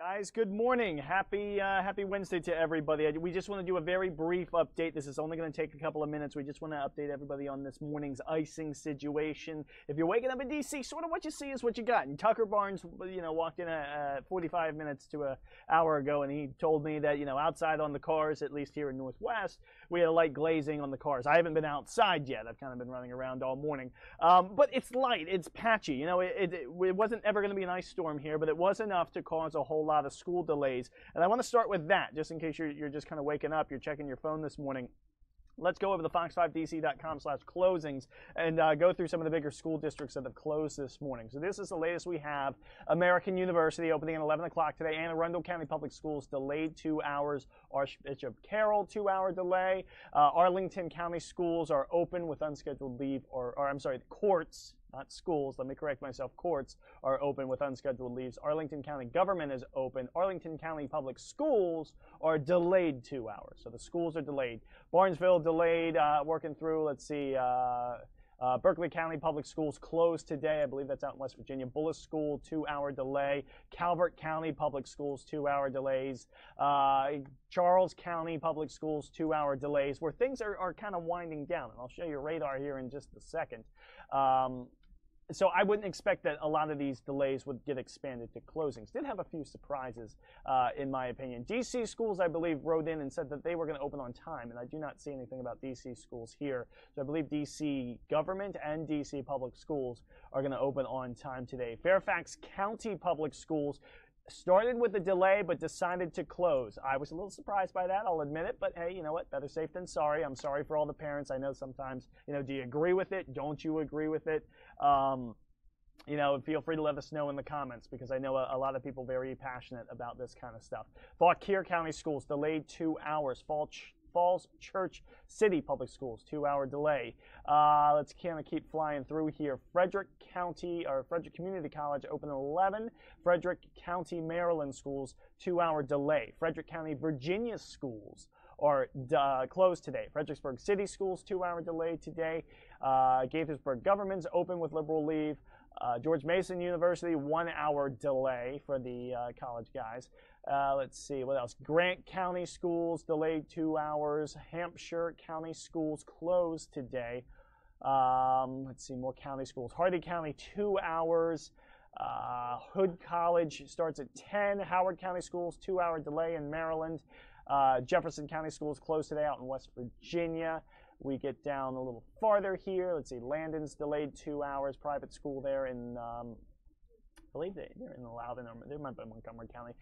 Guys, good morning. Happy Wednesday to everybody. We just want to do a very brief update. This is only going to take a couple of minutes. We just want to update everybody on this morning's icing situation. If you're waking up in DC, sort of what you see is what you got. And Tucker Barnes, walked in 45 minutes to an hour ago, and he told me that, outside on the cars, at least here in Northwest, we had a light glazing on the cars. I haven't been outside yet. I've kind of been running around all morning. But it's light. It's patchy. It wasn't ever going to be an ice storm here, but it was enough to cause a whole lot of school delays. And I want to start with that, just in case you're just kind of waking up, you're checking your phone this morning. Let's go over to fox5dc.com/closings and go through some of the bigger school districts that have closed this morning. So this is the latest we have. American University opening at 11 o'clock today. Anne Arundel County Public Schools delayed 2 hours. Archbishop Carroll, 2-hour delay. Arlington County Schools are open with unscheduled leave, the courts, not schools, let me correct myself, courts are open with unscheduled leaves. Arlington County Government is open. Arlington County Public Schools are delayed 2 hours. So the schools are delayed. Barnesville delayed, working through, let's see, Berkeley County Public Schools closed today. I believe that's out in West Virginia. Bullis School, 2-hour delay. Calvert County Public Schools, 2-hour delays. Charles County Public Schools, 2-hour delays, where things are kind of winding down. And I'll show you radar here in just a second. So I wouldn't expect that a lot of these delays would get expanded to closings. Did have a few surprises, in my opinion. DC schools, I believe, wrote in and said that they were going to open on time, and I do not see anything about DC schools here. So I believe DC government and DC public schools are going to open on time today. Fairfax County Public Schools started with a delay but decided to close. I was a little surprised by that, I'll admit it, but hey, you know what? Better safe than sorry. I'm sorry for all the parents. I know sometimes, do you agree with it? Don't you agree with it? Feel free to let us know in the comments, because I know a lot of people very passionate about this kind of stuff. Fauquier County Schools delayed 2 hours. Falls Church City Public Schools, 2-hour delay. Let's kind of keep flying through here. Frederick Community College open at 11. Frederick County, Maryland schools, 2-hour delay. Frederick County, Virginia schools are closed today. Fredericksburg City Schools, 2-hour delay today. Gaithersburg Government's open with liberal leave. George Mason University, 1-hour delay for the college guys. Let's see, what else? Grant County Schools delayed 2 hours. Hampshire County Schools closed today. Let's see, more county schools. Hardy County, 2 hours. Hood College starts at 10. Howard County Schools, 2-hour delay in Maryland. Jefferson County Schools closed today out in West Virginia. We get down a little farther here. Let's see, Landon's delayed 2 hours. Private school there in, I believe they're in Loudoun, or they might be in Montgomery County.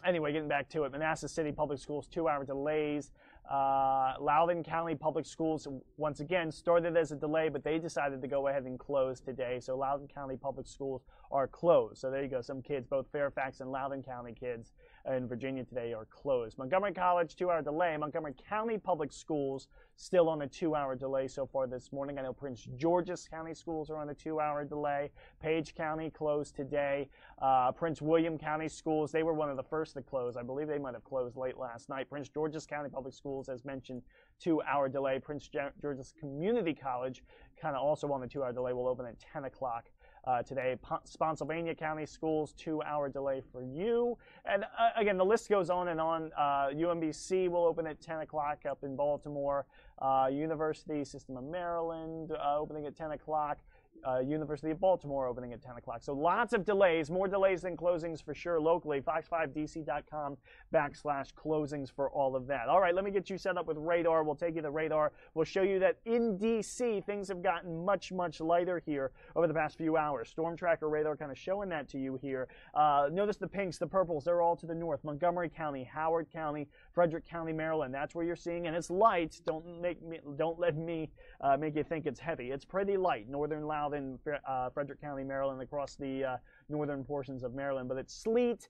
Anyway, getting back to it, Manassas City Public Schools, 2-hour delays. Loudoun County Public Schools, once again, started as a delay, but they decided to go ahead and close today. So Loudoun County Public Schools are closed. So there you go. Some kids, both Fairfax and Loudoun County kids in Virginia today, are closed. Montgomery College, 2-hour delay. Montgomery County Public Schools still on a 2-hour delay so far this morning. I know Prince George's County Schools are on a 2-hour delay. Page County closed today. Prince William County Schools, they were one of the first to close. I believe they might have closed late last night. Prince George's County Public Schools, as mentioned, 2-hour delay. Prince George's Community College, kind of also on the 2-hour delay, will open at 10 o'clock. Today. Spotsylvania County Schools, 2-hour delay for you. And again, the list goes on and on. UMBC will open at 10 o'clock up in Baltimore. University System of Maryland opening at 10 o'clock. University of Baltimore opening at 10 o'clock. So lots of delays, more delays than closings for sure locally. fox5dc.com/closings for all of that. All right, let me get you set up with radar. We'll take you to radar. We'll show you that in DC, things have gotten much, much lighter here over the past few hours. Storm Tracker radar kind of showing that to you here. Notice the pinks, the purples, they're all to the north. Montgomery County, Howard County, Frederick County, Maryland. That's where you're seeing, and it's light. Don't let me make you think it's heavy. It's pretty light. Northern Loudoun, Frederick County, Maryland, across the northern portions of Maryland. But it's sleet,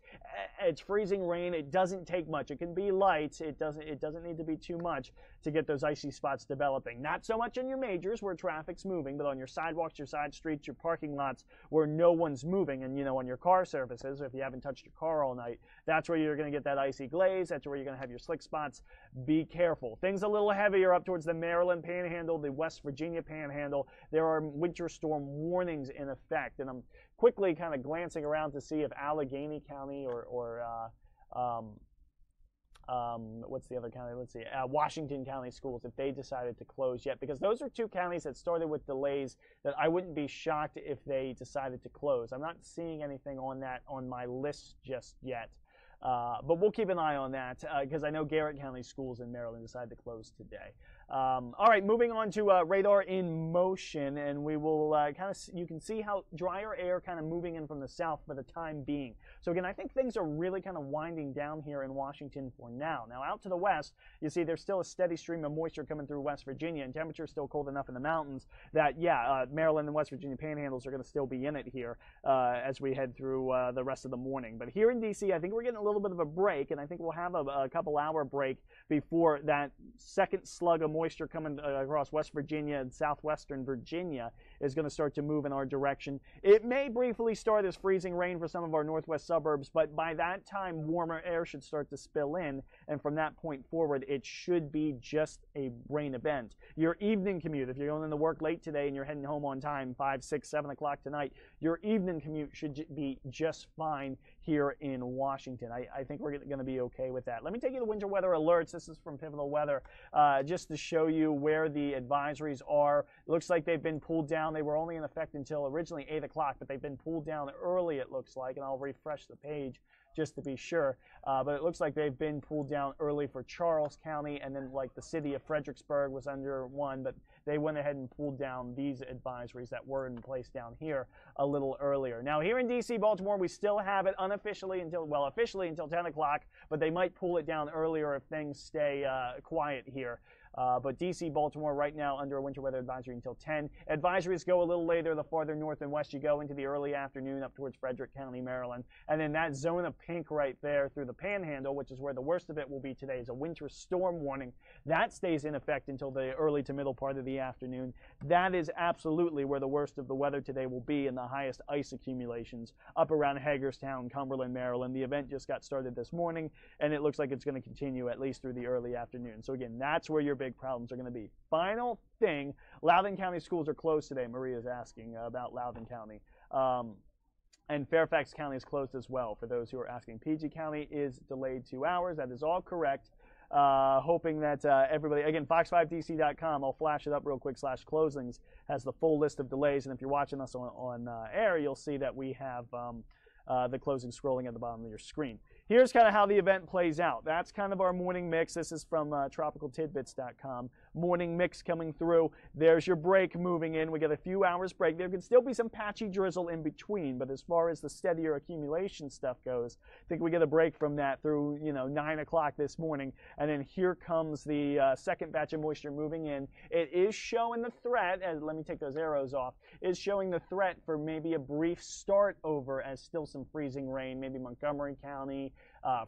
it's freezing rain. It doesn't take much. It can be light. It doesn't need to be too much to get those icy spots developing. Not so much on your majors where traffic's moving, but on your sidewalks, your side streets, your parking lots where no one's moving, and on your car surfaces, if you haven't touched your car all night, that's where you're going to get that icy glaze. That's where you're going to have your slick spots. Be careful. Things a little heavier up towards the Maryland Panhandle, the West Virginia Panhandle. There are winter storms storm warnings in effect. And I'm quickly kind of glancing around to see if Allegheny County or what's the other county? Let's see, Washington County schools, if they decided to close yet, because those are two counties that started with delays that I wouldn't be shocked if they decided to close. I'm not seeing anything on that on my list just yet. But we'll keep an eye on that because I know Garrett County schools in Maryland decided to close today. All right, moving on to radar in motion, and we will you can see how drier air kind of moving in from the south for the time being. So again, I think things are really kind of winding down here in Washington for now. Now out to the west, you see there's still a steady stream of moisture coming through West Virginia, and temperatures still cold enough in the mountains that, Maryland and West Virginia panhandles are going to still be in it here as we head through the rest of the morning. But here in D.C., I think we're getting a little bit of a break, and I think we'll have a couple-hour break before that second slug of moisture coming across West Virginia and southwestern Virginia is going to start to move in our direction. It may briefly start as freezing rain for some of our northwest suburbs, but by that time, warmer air should start to spill in, and from that point forward, it should be just a rain event. Your evening commute, if you're going into work late today and you're heading home on time, 5, 6, 7 o'clock tonight, your evening commute should be just fine here in Washington. I think we're going to be okay with that. Let me take you to winter weather alerts. This is from Pivotal Weather, just to show you where the advisories are. It looks like they've been pulled down. They were only in effect until originally 8 o'clock, but they've been pulled down early, it looks like, and I'll refresh the page just to be sure. But it looks like they've been pulled down early for Charles County, and then like the city of Fredericksburg was under one, but they went ahead and pulled down these advisories that were in place down here a little earlier. Now here in D.C., Baltimore, we still have it unofficially until, well, officially until 10 o'clock, but they might pull it down earlier if things stay quiet here. But D.C., Baltimore right now under a winter weather advisory until 10. Advisories go a little later the farther north and west you go into the early afternoon up towards Frederick County, Maryland. And then that zone of pink right there through the Panhandle, which is where the worst of it will be today, is a winter storm warning. That stays in effect until the early to middle part of the afternoon. That is absolutely where the worst of the weather today will be, and the highest ice accumulations up around Hagerstown, Cumberland, Maryland. The event just got started this morning, and it looks like it's going to continue at least through the early afternoon. So again, that's where your big problems are going to be. Final thing, Loudoun County schools are closed today. Maria's asking about Loudoun County. And Fairfax County is closed as well, for those who are asking. PG County is delayed 2 hours. That is all correct. Hoping that everybody, again, fox5dc.com, I'll flash it up real quick, /closings, has the full list of delays. And if you're watching us on air, you'll see that we have the closing scrolling at the bottom of your screen. Here's kind of how the event plays out. That's kind of our morning mix. This is from tropicaltidbits.com. Morning mix coming through. There's your break moving in. We get a few hours break. There can still be some patchy drizzle in between, but as far as the steadier accumulation stuff goes, I think we get a break from that through 9 o'clock this morning. And then here comes the second batch of moisture moving in. It is showing the threat, and let me take those arrows off, is showing the threat for maybe a brief start over as still some freezing rain, maybe Montgomery County,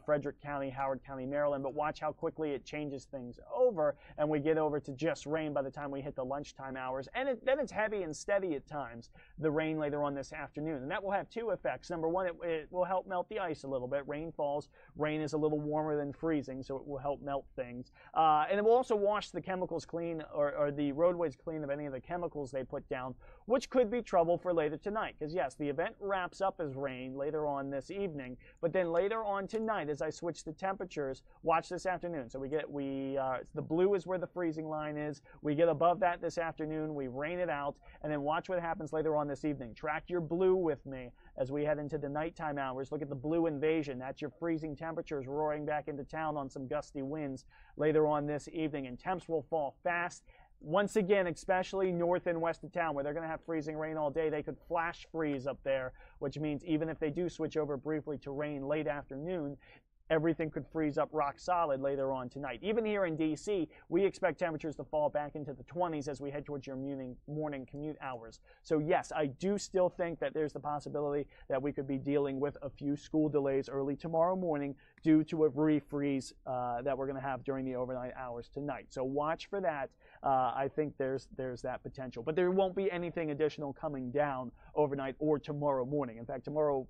Frederick County, Howard County, Maryland, but watch how quickly it changes things over, and we get over to just rain by the time we hit the lunchtime hours, and then it's heavy and steady at times, the rain later on this afternoon, and that will have two effects. Number one, it will help melt the ice a little bit. Rain falls, rain is a little warmer than freezing, so it will help melt things, and it will also wash the chemicals clean, or the roadways clean of any of the chemicals they put down, which could be trouble for later tonight, because yes, the event wraps up as rain later on this evening, but then later on tonight, as I switch the temperatures, watch this afternoon. So the blue is where the freezing line is. We get above that this afternoon. We rain it out, and then watch what happens later on this evening. Track your blue with me as we head into the nighttime hours. Look at the blue invasion. That's your freezing temperatures roaring back into town on some gusty winds later on this evening, and temps will fall fast. Once again, especially north and west of town, where they're going to have freezing rain all day, they could flash freeze up there, which means even if they do switch over briefly to rain late afternoon, everything could freeze up rock solid later on tonight. Even here in D.C., we expect temperatures to fall back into the 20s as we head towards your morning commute hours. So yes, I do still think that there's the possibility that we could be dealing with a few school delays early tomorrow morning due to a refreeze that we're going to have during the overnight hours tonight. So watch for that. I think there's that potential. But there won't be anything additional coming down overnight or tomorrow morning. In fact, tomorrow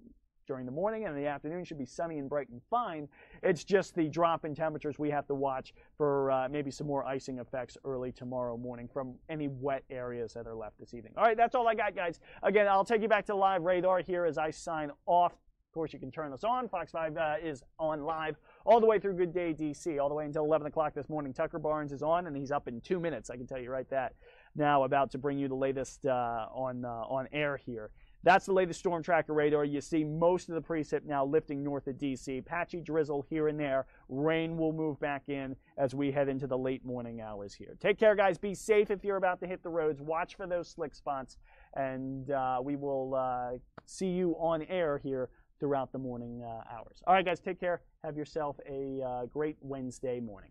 during the morning, and the afternoon should be sunny and bright and fine. It's just the drop in temperatures we have to watch for maybe some more icing effects early tomorrow morning from any wet areas that are left this evening. All right, that's all I got, guys. Again, I'll take you back to live radar here as I sign off. Of course, you can turn this on. Fox 5 is on live all the way through Good Day DC, all the way until 11 o'clock this morning. Tucker Barnes is on, and he's up in 2 minutes. I can tell you right that. Now, about to bring you the latest on air here. That's the latest storm tracker radar. You see most of the precip now lifting north of DC. Patchy drizzle here and there. Rain will move back in as we head into the late morning hours here. Take care, guys. Be safe if you're about to hit the roads. Watch for those slick spots, and we will see you on air here throughout the morning hours. All right, guys, take care. Have yourself a great Wednesday morning.